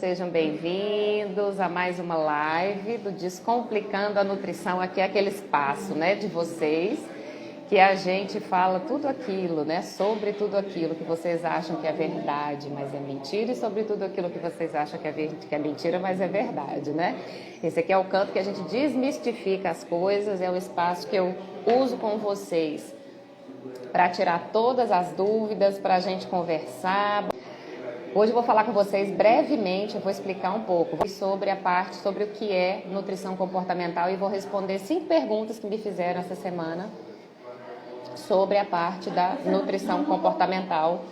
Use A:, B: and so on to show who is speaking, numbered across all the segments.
A: sejam bem-vindos a mais uma live do Descomplicando a Nutrição. Aqui é aquele espaço, né, de vocês, que a gente fala tudo aquilo, né, sobre tudo aquilo que vocês acham que é verdade, mas é mentira, e sobre tudo aquilo que vocês acham que é mentira, mas é verdade, né? Esse aqui é o canto que a gente desmistifica as coisas, é o espaço que eu uso com vocês para tirar todas as dúvidas, para a gente conversar. Hoje eu vou falar com vocês brevemente, eu vou explicar um pouco sobre o que é nutrição comportamental e vou responder 5 perguntas que me fizeram essa semana sobre a parte da nutrição comportamental.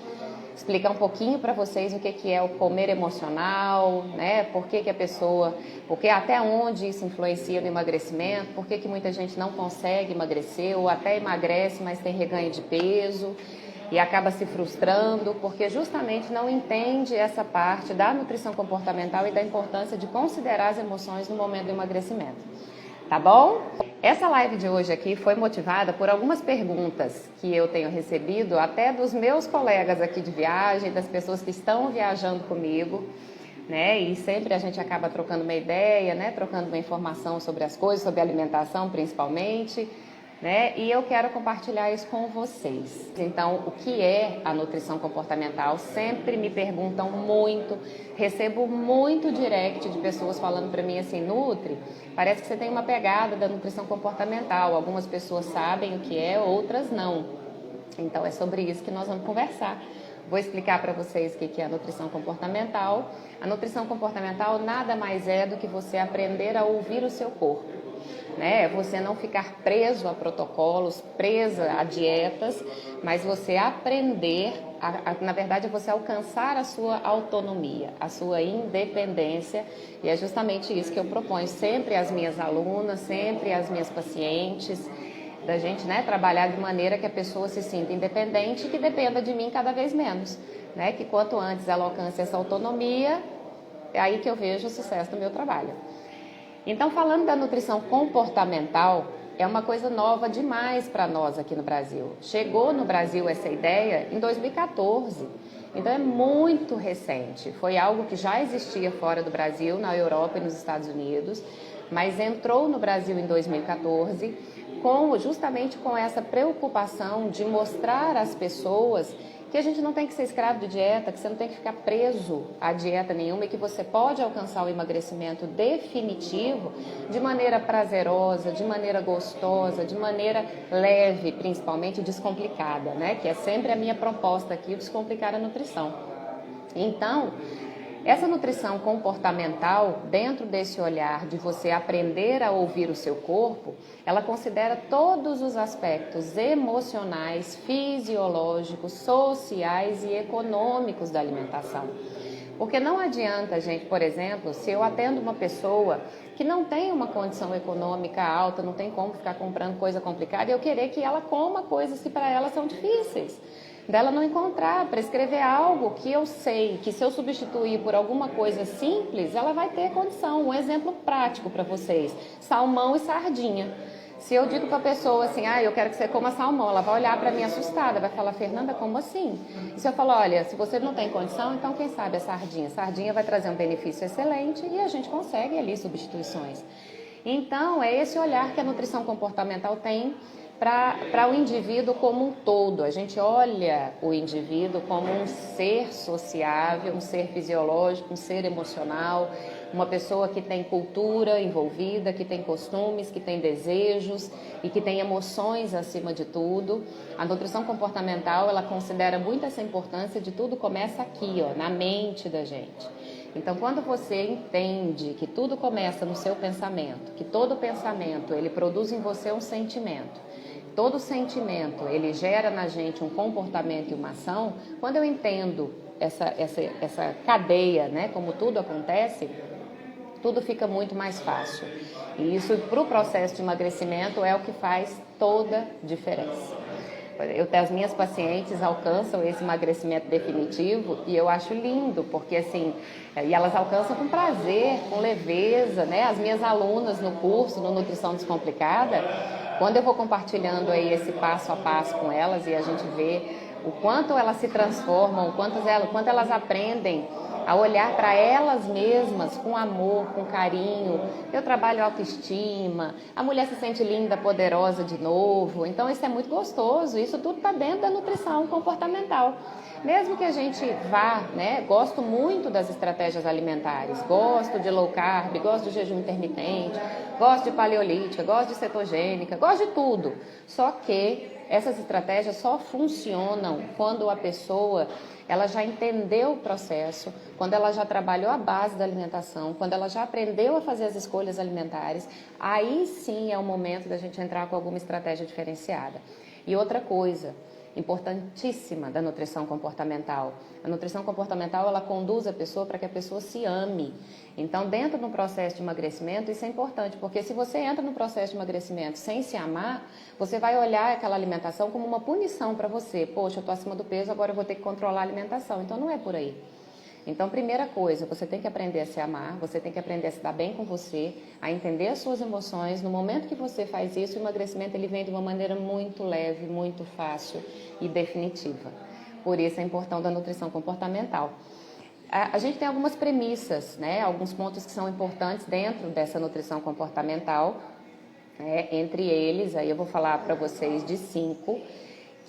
A: Explicar um pouquinho para vocês o que é o comer emocional, né? Porque até onde isso influencia no emagrecimento, por que muita gente não consegue emagrecer ou até emagrece, mas tem reganho de peso e acaba se frustrando, porque justamente não entende essa parte da nutrição comportamental e da importância de considerar as emoções no momento do emagrecimento. Tá bom? Essa live de hoje aqui foi motivada por algumas perguntas que eu tenho recebido, até dos meus colegas aqui de viagem, das pessoas que estão viajando comigo, né? E sempre a gente acaba trocando uma ideia, né? Trocando uma informação sobre as coisas, sobre alimentação principalmente, né? E eu quero compartilhar isso com vocês. Então, o que é a nutrição comportamental? Sempre me perguntam muito, recebo muito direct de pessoas falando para mim assim: Nutri, parece que você tem uma pegada da nutrição comportamental. Algumas pessoas sabem o que é, outras não. Então, é sobre isso que nós vamos conversar. Vou explicar para vocês o que é a nutrição comportamental. A nutrição comportamental nada mais é do que você aprender a ouvir o seu corpo. É você não ficar preso a protocolos, presa a dietas, mas você aprender, na verdade é você alcançar a sua autonomia, a sua independência, e é justamente isso que eu proponho sempre às minhas alunas, sempre às minhas pacientes, da gente, né, trabalhar de maneira que a pessoa se sinta independente e que dependa de mim cada vez menos, né, que quanto antes ela alcance essa autonomia, é aí que eu vejo o sucesso do meu trabalho. Então, falando da nutrição comportamental, é uma coisa nova demais para nós aqui no Brasil. Chegou no Brasil essa ideia em 2014, então é muito recente. Foi algo que já existia fora do Brasil, na Europa e nos Estados Unidos, mas entrou no Brasil em 2014, justamente com essa preocupação de mostrar às pessoas que a gente não tem que ser escravo de dieta, que você não tem que ficar preso a dieta nenhuma e que você pode alcançar o emagrecimento definitivo de maneira prazerosa, de maneira gostosa, de maneira leve, principalmente descomplicada, né? Que é sempre a minha proposta aqui, o descomplicar a nutrição. Então, essa nutrição comportamental, dentro desse olhar de você aprender a ouvir o seu corpo, ela considera todos os aspectos emocionais, fisiológicos, sociais e econômicos da alimentação. Porque não adianta, gente, por exemplo, se eu atendo uma pessoa que não tem uma condição econômica alta, não tem como ficar comprando coisa complicada, e eu querer que ela coma coisas que para ela são difíceis. Dela não encontrar, prescrever algo que eu sei que se eu substituir por alguma coisa simples, ela vai ter condição. Um exemplo prático para vocês: salmão e sardinha. Se eu digo para a pessoa assim, eu quero que você coma salmão, ela vai olhar para mim assustada, vai falar: Fernanda, como assim? E se eu falar: olha, se você não tem condição, então quem sabe a sardinha? Sardinha vai trazer um benefício excelente e a gente consegue ali substituições. Então, é esse olhar que a nutrição comportamental tem para o indivíduo como um todo. A gente olha o indivíduo como um ser sociável, um ser fisiológico, um ser emocional, uma pessoa que tem cultura envolvida, que tem costumes, que tem desejos e que tem emoções acima de tudo. A nutrição comportamental, ela considera muito essa importância de tudo começa aqui, na mente da gente. Então, quando você entende que tudo começa no seu pensamento, que todo pensamento, ele produz em você um sentimento, todo sentimento, ele gera na gente um comportamento e uma ação. Quando eu entendo essa cadeia, né, como tudo acontece, tudo fica muito mais fácil. E isso, para o processo de emagrecimento, é o que faz toda diferença. As minhas pacientes alcançam esse emagrecimento definitivo e eu acho lindo, porque assim, e elas alcançam com prazer, com leveza, né? As minhas alunas no curso, no Nutrição Descomplicada, quando eu vou compartilhando aí esse passo a passo com elas e a gente vê o quanto elas se transformam, o quanto elas aprendem a olhar para elas mesmas com amor, com carinho. Eu trabalho autoestima, a mulher se sente linda, poderosa de novo. Então isso é muito gostoso, isso tudo está dentro da nutrição comportamental. Mesmo que a gente vá, né, gosto muito das estratégias alimentares, gosto de low carb, gosto de jejum intermitente, gosto de paleolítica, gosto de cetogênica, gosto de tudo. Só que essas estratégias só funcionam quando a pessoa ela já entendeu o processo, quando ela já trabalhou a base da alimentação, quando ela já aprendeu a fazer as escolhas alimentares, aí sim é o momento da gente entrar com alguma estratégia diferenciada. E outra coisa importantíssima da nutrição comportamental. A nutrição comportamental, ela conduz a pessoa para que a pessoa se ame. Então, dentro do processo de emagrecimento, isso é importante, porque se você entra no processo de emagrecimento sem se amar, você vai olhar aquela alimentação como uma punição para você. Poxa, eu estou acima do peso, agora eu vou ter que controlar a alimentação. Então, não é por aí. Então, primeira coisa, você tem que aprender a se amar, você tem que aprender a se dar bem com você, a entender as suas emoções. No momento que você faz isso, o emagrecimento ele vem de uma maneira muito leve, muito fácil e definitiva. Por isso a importância da nutrição comportamental. A gente tem algumas premissas, né? Alguns pontos que são importantes dentro dessa nutrição comportamental, né? Entre eles, aí eu vou falar para vocês de 5,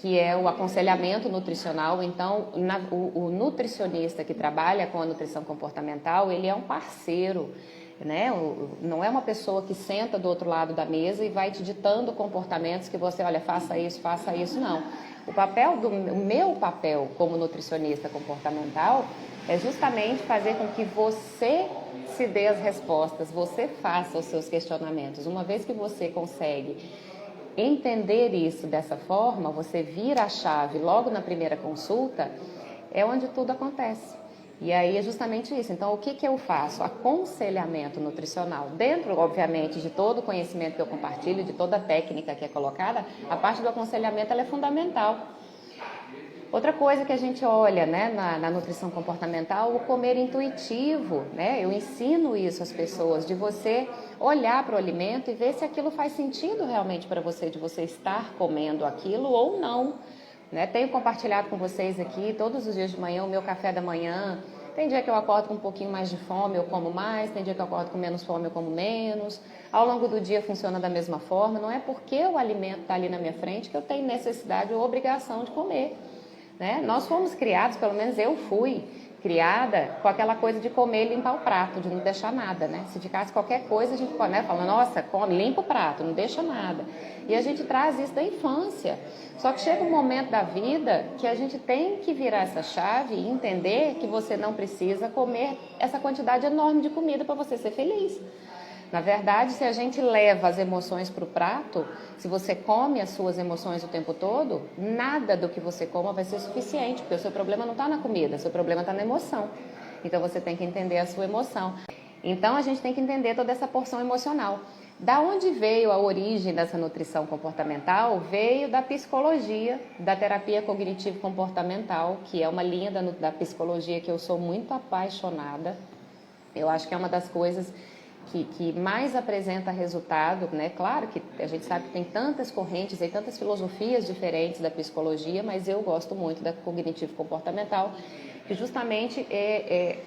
A: que é o aconselhamento nutricional. Então, o nutricionista que trabalha com a nutrição comportamental, ele é um parceiro, né? Não é uma pessoa que senta do outro lado da mesa e vai te ditando comportamentos que você, olha, faça isso, não. O meu papel como nutricionista comportamental é justamente fazer com que você se dê as respostas, você faça os seus questionamentos. Uma vez que você consegue entender isso dessa forma, você vira a chave logo na primeira consulta, é onde tudo acontece. E aí é justamente isso. Então, o que eu faço? Aconselhamento nutricional. Dentro, obviamente, de todo o conhecimento que eu compartilho, de toda a técnica que é colocada, a parte do aconselhamento ela é fundamental. Outra coisa que a gente olha, né, na nutrição comportamental, o comer intuitivo, né? Eu ensino isso às pessoas, de você olhar para o alimento e ver se aquilo faz sentido realmente para você, de você estar comendo aquilo ou não, né? Tenho compartilhado com vocês aqui todos os dias de manhã o meu café da manhã. Tem dia que eu acordo com um pouquinho mais de fome, eu como mais. Tem dia que eu acordo com menos fome, eu como menos. Ao longo do dia funciona da mesma forma. Não é porque o alimento está ali na minha frente que eu tenho necessidade ou obrigação de comer, né? Nós fomos criados, pelo menos eu fui criada com aquela coisa de comer e limpar o prato, de não deixar nada, né? Se ficasse qualquer coisa, a gente pode, né, fala, nossa, come, limpa o prato, não deixa nada. E a gente traz isso da infância. Só que chega um momento da vida que a gente tem que virar essa chave e entender que você não precisa comer essa quantidade enorme de comida para você ser feliz. Na verdade, se a gente leva as emoções para o prato, se você come as suas emoções o tempo todo, nada do que você coma vai ser suficiente, porque o seu problema não está na comida, o seu problema está na emoção. Então você tem que entender a sua emoção. Então a gente tem que entender toda essa porção emocional. Da onde veio a origem dessa nutrição comportamental? Veio da psicologia, da terapia cognitivo-comportamental, que é uma linha da psicologia que eu sou muito apaixonada. Eu acho que é uma das coisas que mais apresenta resultado, né? Claro que a gente sabe que tem tantas correntes e tantas filosofias diferentes da psicologia, mas eu gosto muito da cognitivo-comportamental, que justamente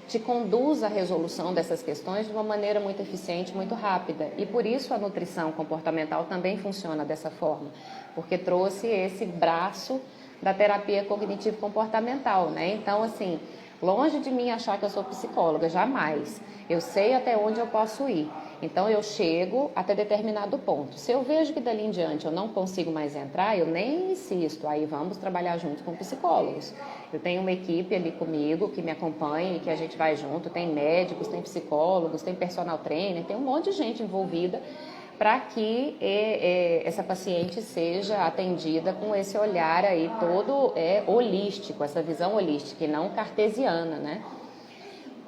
A: te conduz à resolução dessas questões de uma maneira muito eficiente, muito rápida. E por isso a nutrição comportamental também funciona dessa forma, porque trouxe esse braço da terapia cognitivo-comportamental, né? Então, assim, longe de mim achar que eu sou psicóloga, jamais. Eu sei até onde eu posso ir. Então, eu chego até determinado ponto. Se eu vejo que dali em diante eu não consigo mais entrar, eu nem insisto. Aí vamos trabalhar junto com psicólogos. Eu tenho uma equipe ali comigo que me acompanha e que a gente vai junto. Tem médicos, tem psicólogos, tem personal trainer, tem um monte de gente envolvida para que essa paciente seja atendida com esse olhar aí todo holístico, essa visão holística e não cartesiana, né?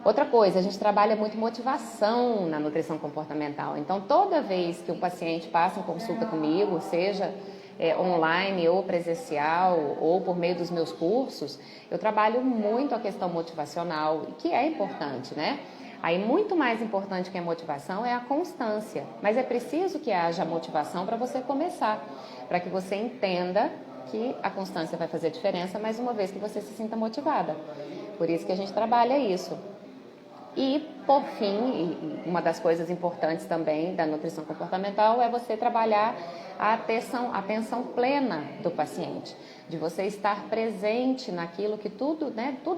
A: Outra coisa, a gente trabalha muito motivação na nutrição comportamental. Então, toda vez que um paciente passa em consulta comigo, seja online ou presencial ou por meio dos meus cursos, eu trabalho muito a questão motivacional, que é importante, né? Aí, muito mais importante que a motivação é a constância. Mas é preciso que haja motivação para você começar, para que você entenda que a constância vai fazer diferença mais uma vez que você se sinta motivada. Por isso que a gente trabalha isso. E, por fim, uma das coisas importantes também da nutrição comportamental é você trabalhar a atenção plena do paciente, de você estar presente naquilo que tudo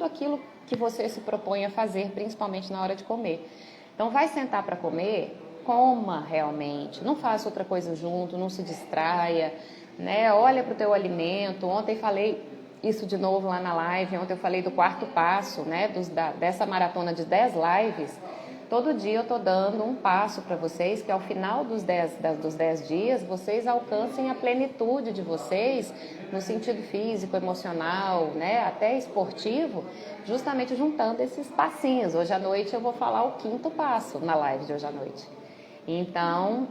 A: aquilo que você se propõe a fazer, principalmente na hora de comer. Então, vai sentar para comer, coma realmente, não faça outra coisa junto, não se distraia, né? Olha para o teu alimento. Ontem falei isso de novo lá na live, ontem eu falei do quarto passo, né, dessa maratona de 10 lives. Todo dia eu estou dando um passo para vocês, que ao final dos 10 dias, vocês alcancem a plenitude de vocês, no sentido físico, emocional, né, até esportivo, justamente juntando esses passinhos. Hoje à noite eu vou falar o quinto passo na live de hoje à noite. Então,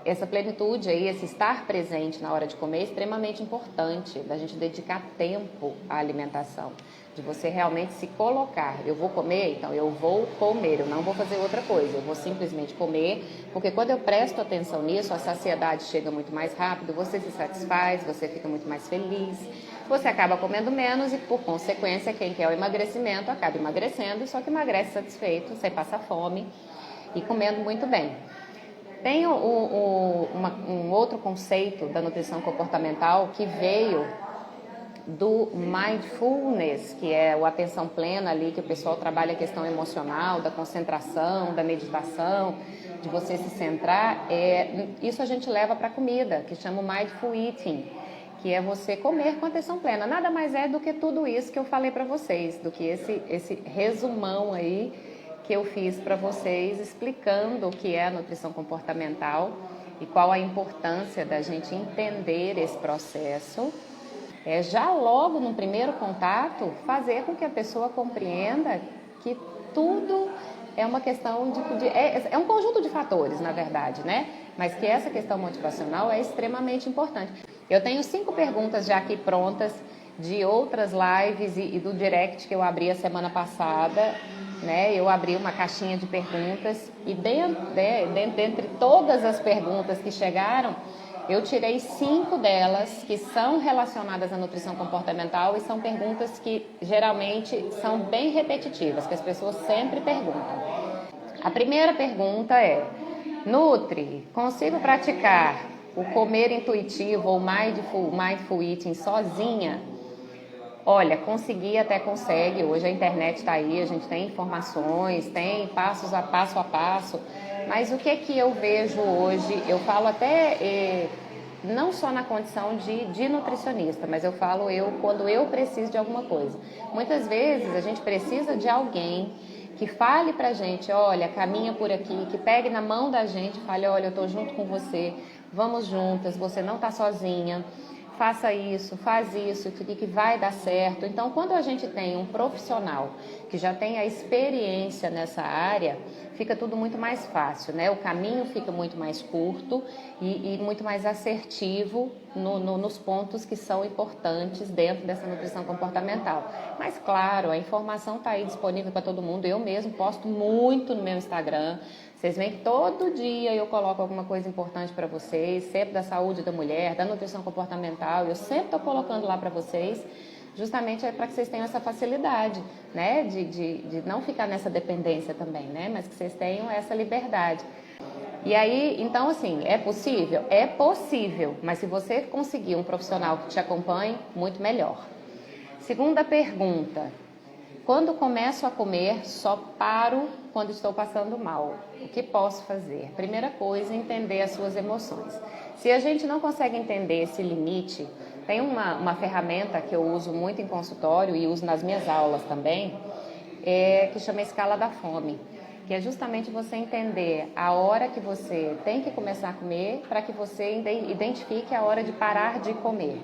A: essa plenitude aí, esse estar presente na hora de comer é extremamente importante, da gente dedicar tempo à alimentação, de você realmente se colocar. Eu vou comer, então eu vou comer, eu não vou fazer outra coisa, eu vou simplesmente comer, porque quando eu presto atenção nisso, a saciedade chega muito mais rápido, você se satisfaz, você fica muito mais feliz, você acaba comendo menos e, por consequência, quem quer o emagrecimento acaba emagrecendo, só que emagrece satisfeito, sem passar fome e comendo muito bem. Tem um outro conceito da nutrição comportamental que veio do mindfulness, que é a atenção plena ali, que o pessoal trabalha a questão emocional, da concentração, da meditação, de você se centrar. Isso a gente leva para a comida, que chama mindful eating, que é você comer com atenção plena. Nada mais é do que tudo isso que eu falei para vocês, do que esse resumão aí que eu fiz para vocês, explicando o que é a nutrição comportamental e qual a importância da gente entender esse processo. Já logo no primeiro contato, fazer com que a pessoa compreenda que tudo é uma questão é um conjunto de fatores, na verdade, né? Mas que essa questão motivacional é extremamente importante. Eu tenho 5 perguntas já aqui prontas de outras lives e do direct que eu abri a semana passada, né? Eu abri uma caixinha de perguntas e dentre todas as perguntas que chegaram, eu tirei 5 delas que são relacionadas à nutrição comportamental e são perguntas que geralmente são bem repetitivas, que as pessoas sempre perguntam. A primeira pergunta é: Nutri, consigo praticar o comer intuitivo ou mindful eating sozinha? Olha, conseguir até consegue, hoje a internet está aí, a gente tem informações, tem passo a passo, mas o que eu vejo hoje, eu falo até, não só na condição de nutricionista, mas eu falo quando eu preciso de alguma coisa. Muitas vezes a gente precisa de alguém que fale pra gente, olha, caminha por aqui, que pegue na mão da gente e fale, olha, eu tô junto com você, vamos juntas, você não tá sozinha. Faça isso, faz isso, que vai dar certo. Então, quando a gente tem um profissional que já tem a experiência nessa área, fica tudo muito mais fácil, né? O caminho fica muito mais curto e muito mais assertivo nos pontos que são importantes dentro dessa nutrição comportamental. Mas, claro, a informação está aí disponível para todo mundo. Eu mesmo posto muito no meu Instagram. Vocês veem que todo dia eu coloco alguma coisa importante para vocês, sempre da saúde da mulher, da nutrição comportamental, eu sempre estou colocando lá para vocês, justamente para que vocês tenham essa facilidade, né, de não ficar nessa dependência também, né, mas que vocês tenham essa liberdade. E aí, então assim, é possível? É possível, mas se você conseguir um profissional que te acompanhe, muito melhor. Segunda pergunta: quando começo a comer, só paro quando estou passando mal. O que posso fazer? Primeira coisa, entender as suas emoções. Se a gente não consegue entender esse limite, tem uma ferramenta que eu uso muito em consultório e uso nas minhas aulas também, que chama Escala da Fome, que é justamente você entender a hora que você tem que começar a comer para que você identifique a hora de parar de comer.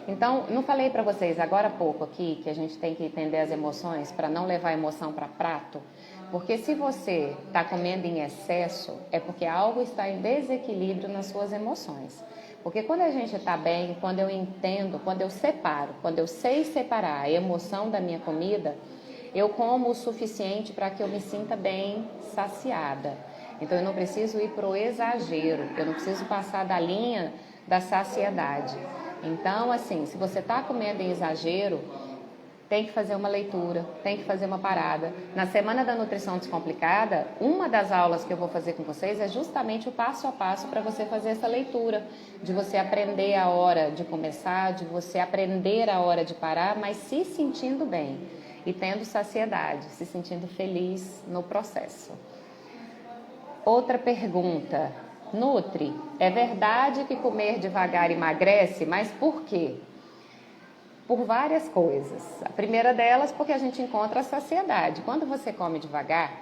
A: Então, não falei para vocês agora há pouco aqui que a gente tem que entender as emoções para não levar a emoção para prato? Porque se você está comendo em excesso, é porque algo está em desequilíbrio nas suas emoções. Porque quando a gente está bem, quando eu entendo, quando eu separo, quando eu sei separar a emoção da minha comida, eu como o suficiente para que eu me sinta bem saciada. Então, eu não preciso ir para o exagero, eu não preciso passar da linha da saciedade. Então, assim, se você está comendo em exagero, tem que fazer uma leitura, tem que fazer uma parada. Na Semana da Nutrição Descomplicada, uma das aulas que eu vou fazer com vocês é justamente o passo a passo para você fazer essa leitura, de você aprender a hora de começar, de você aprender a hora de parar, mas se sentindo bem e tendo saciedade, se sentindo feliz no processo. Outra pergunta. Nutri, é verdade que comer devagar emagrece, mas por quê? Por várias coisas. A primeira delas, porque a gente encontra a saciedade. Quando você come devagar,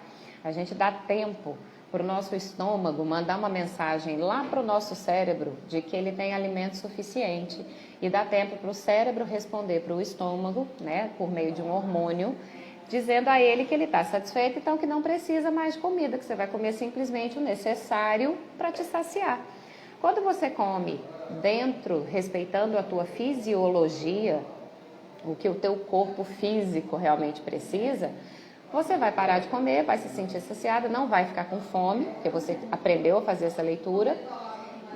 A: a gente dá tempo para o nosso estômago mandar uma mensagem lá para o nosso cérebro de que ele tem alimento suficiente e dá tempo para o cérebro responder para o estômago, né, por meio de um hormônio, dizendo a ele que ele está satisfeito, então que não precisa mais de comida, que você vai comer simplesmente o necessário para te saciar. Quando você come dentro, respeitando a tua fisiologia, o que o teu corpo físico realmente precisa, você vai parar de comer, vai se sentir saciado, não vai ficar com fome, porque você aprendeu a fazer essa leitura,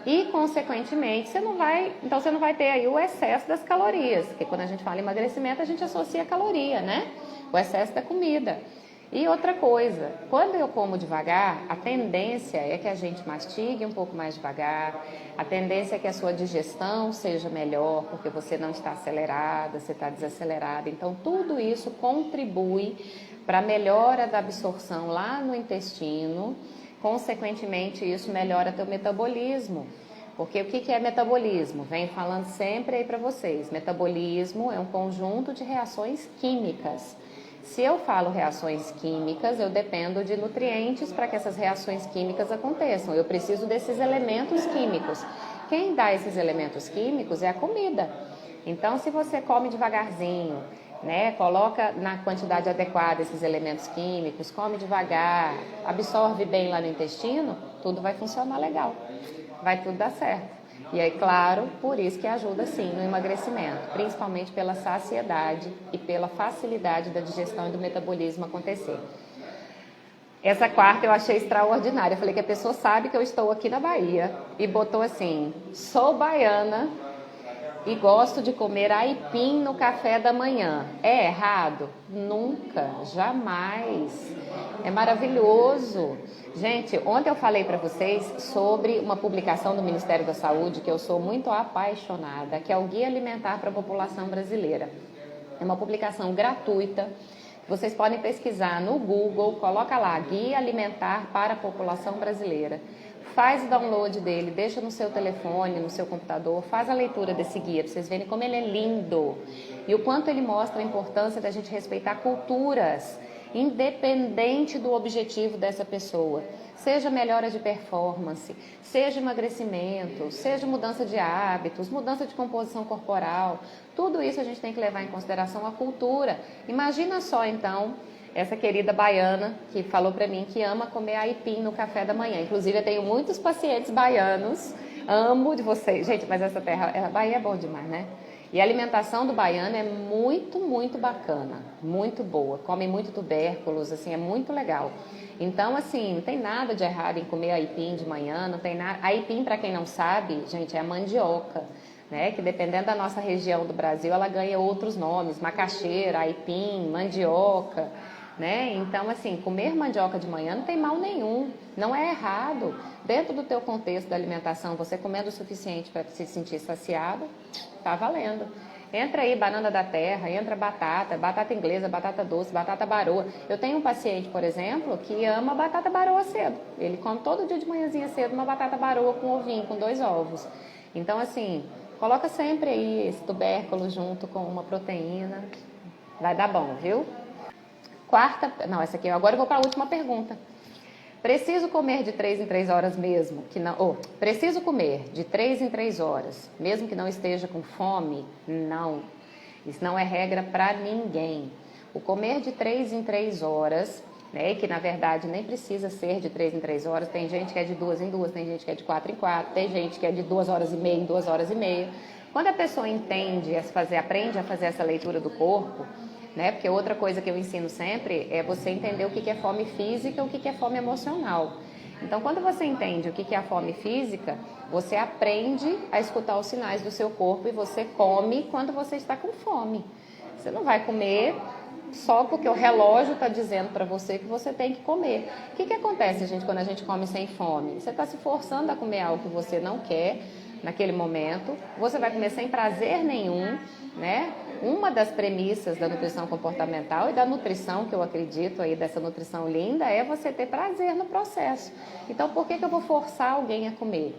A: e consequentemente você não vai ter aí o excesso das calorias, porque quando a gente fala em emagrecimento a gente associa a caloria, né? O excesso da comida. E outra coisa, quando eu como devagar, a tendência é que a gente mastigue um pouco mais devagar, a tendência é que a sua digestão seja melhor, porque você não está acelerada, você está desacelerada. Então, tudo isso contribui para a melhora da absorção lá no intestino, consequentemente, isso melhora teu metabolismo. Porque o que é metabolismo? Venho falando sempre aí para vocês. Metabolismo é um conjunto de reações químicas. Se eu falo reações químicas, eu dependo de nutrientes para que essas reações químicas aconteçam. Eu preciso desses elementos químicos. Quem dá esses elementos químicos é a comida. Então, se você come devagarzinho, né, coloca na quantidade adequada esses elementos químicos, come devagar, absorve bem lá no intestino, tudo vai funcionar legal. Vai tudo dar certo. E aí, claro, por isso que ajuda sim no emagrecimento, principalmente pela saciedade e pela facilidade da digestão e do metabolismo acontecer. Essa quarta eu achei extraordinária. Eu falei que a pessoa sabe que eu estou aqui na Bahia e botou assim: sou baiana e gosto de comer aipim no café da manhã. É errado? Nunca, jamais. É maravilhoso. Gente, ontem eu falei para vocês sobre uma publicação do Ministério da Saúde que eu sou muito apaixonada, que é o Guia Alimentar para a População Brasileira. É uma publicação gratuita. Vocês podem pesquisar no Google, coloca lá, Guia Alimentar para a População Brasileira. Faz o download dele, deixa no seu telefone, no seu computador, faz a leitura desse guia, para vocês verem como ele é lindo. E o quanto ele mostra a importância da gente respeitar culturas, independente do objetivo dessa pessoa. Seja melhora de performance, seja emagrecimento, seja mudança de hábitos, mudança de composição corporal. Tudo isso a gente tem que levar em consideração a cultura. Imagina só, então, essa querida baiana que falou para mim que ama comer aipim no café da manhã. Inclusive, eu tenho muitos pacientes baianos. Amo de vocês. Gente, mas essa terra, a Bahia é bom demais, né? E a alimentação do baiano é muito, muito bacana, muito boa. Come muito tubérculos, assim, é muito legal. Então, assim, não tem nada de errado em comer aipim de manhã, não tem nada. Aipim, para quem não sabe, gente, é a mandioca, né? Que dependendo da nossa região do Brasil, ela ganha outros nomes, macaxeira, aipim, mandioca, né? Então, assim, comer mandioca de manhã não tem mal nenhum, não é errado. Dentro do teu contexto da alimentação, você comendo o suficiente para se sentir saciado, tá valendo. Entra aí banana da terra, entra batata, batata inglesa, batata doce, batata baroa. Eu tenho um paciente, por exemplo, que ama batata baroa cedo. Ele come todo dia de manhãzinha cedo uma batata baroa com ovinho, com 2 ovos. Então, assim, coloca sempre aí esse tubérculo junto com uma proteína. Vai dar bom, viu? Essa aqui, agora eu vou para a última pergunta. Preciso comer de 3 em 3 horas mesmo que não... preciso comer de 3 em 3 horas, mesmo que não esteja com fome? Não. Isso não é regra para ninguém. O comer de 3 em 3 horas, né, que na verdade nem precisa ser de 3 em 3 horas, tem gente que é de 2 em 2, tem gente que é de 4 em 4, tem gente que é de 2 horas e meia em 2 horas e meia. Quando a pessoa aprende a fazer essa leitura do corpo, né? Porque outra coisa que eu ensino sempre é você entender o que é fome física e o que é fome emocional. Então, quando você entende o que é a fome física, você aprende a escutar os sinais do seu corpo e você come quando você está com fome. Você não vai comer só porque o relógio está dizendo para você que você tem que comer. O que acontece, gente, quando a gente come sem fome? Você está se forçando a comer algo que você não quer naquele momento, você vai comer sem prazer nenhum, né? Uma das premissas da nutrição comportamental e da nutrição, que eu acredito aí, dessa nutrição linda, é você ter prazer no processo. Então, por que eu vou forçar alguém a comer?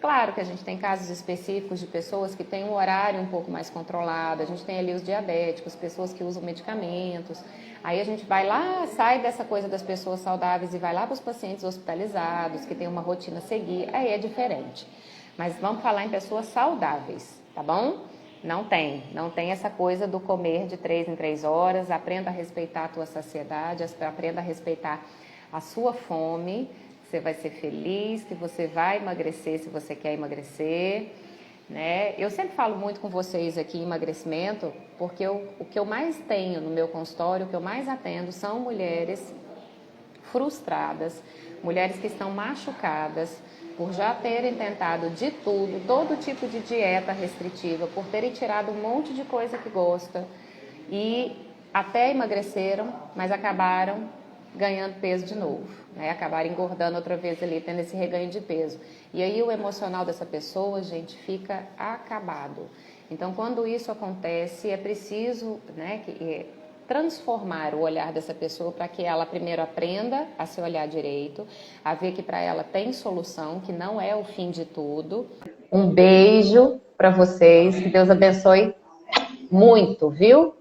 A: Claro que a gente tem casos específicos de pessoas que têm um horário um pouco mais controlado, a gente tem ali os diabéticos, pessoas que usam medicamentos, aí a gente vai lá, sai dessa coisa das pessoas saudáveis e vai lá para os pacientes hospitalizados, que tem uma rotina a seguir, aí é diferente. Mas vamos falar em pessoas saudáveis, tá bom? Não tem essa coisa do comer de 3 em 3 horas, aprenda a respeitar a tua saciedade, aprenda a respeitar a sua fome. Você vai ser feliz, que você vai emagrecer se você quer emagrecer, né? Eu sempre falo muito com vocês aqui em emagrecimento, porque o que eu mais tenho no meu consultório, o que eu mais atendo são mulheres frustradas, mulheres que estão machucadas por já terem tentado de tudo, todo tipo de dieta restritiva, por terem tirado um monte de coisa que gosta e até emagreceram, mas acabaram ganhando peso de novo, né? Acabaram engordando outra vez ali, tendo esse reganho de peso. E aí o emocional dessa pessoa, gente, fica acabado. Então, quando isso acontece, é preciso, né, transformar o olhar dessa pessoa para que ela primeiro aprenda a se olhar direito, a ver que para ela tem solução, que não é o fim de tudo. Um beijo para vocês, que Deus abençoe muito, viu?